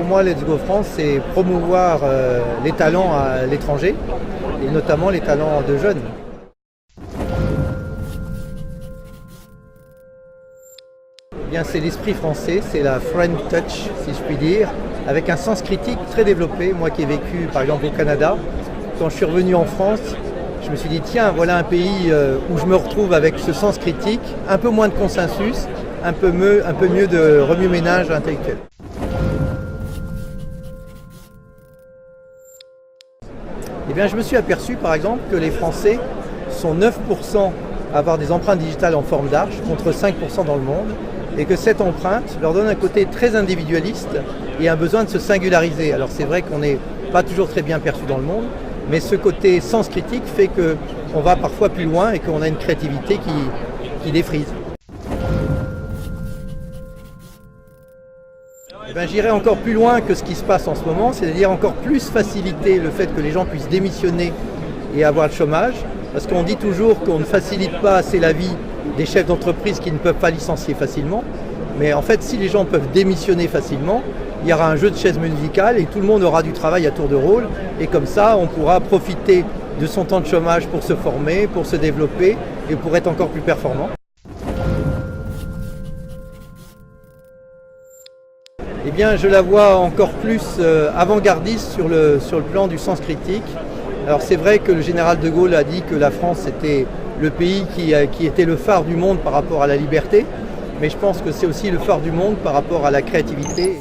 moi, Let's Go France, c'est promouvoir les talents à l'étranger, et notamment les talents de jeunes. Eh bien, c'est l'esprit français, c'est la French touch, si je puis dire, avec un sens critique très développé. Moi qui ai vécu, par exemple, au Canada, quand je suis revenu en France, je me suis dit, tiens, voilà un pays où je me retrouve avec ce sens critique, un peu moins de consensus, un peu mieux de remue-ménage intellectuel. Eh bien, je me suis aperçu, par exemple, que les Français sont 9% à avoir des empreintes digitales en forme d'arche, contre 5% dans le monde, et que cette empreinte leur donne un côté très individualiste et un besoin de se singulariser. Alors c'est vrai qu'on n'est pas toujours très bien perçu dans le monde, mais ce côté sens critique fait qu'on va parfois plus loin et qu'on a une créativité qui défrise. J'irai encore plus loin que ce qui se passe en ce moment, c'est-à-dire encore plus faciliter le fait que les gens puissent démissionner et avoir le chômage, parce qu'on dit toujours qu'on ne facilite pas assez la vie des chefs d'entreprise qui ne peuvent pas licencier facilement, mais en fait si les gens peuvent démissionner facilement, il y aura un jeu de chaises musicales et tout le monde aura du travail à tour de rôle, et comme ça on pourra profiter de son temps de chômage pour se former, pour se développer et pour être encore plus performant. Eh bien, je la vois encore plus avant-gardiste sur le plan du sens critique. Alors c'est vrai que le général de Gaulle a dit que la France était le pays qui était le phare du monde par rapport à la liberté, mais je pense que c'est aussi le phare du monde par rapport à la créativité.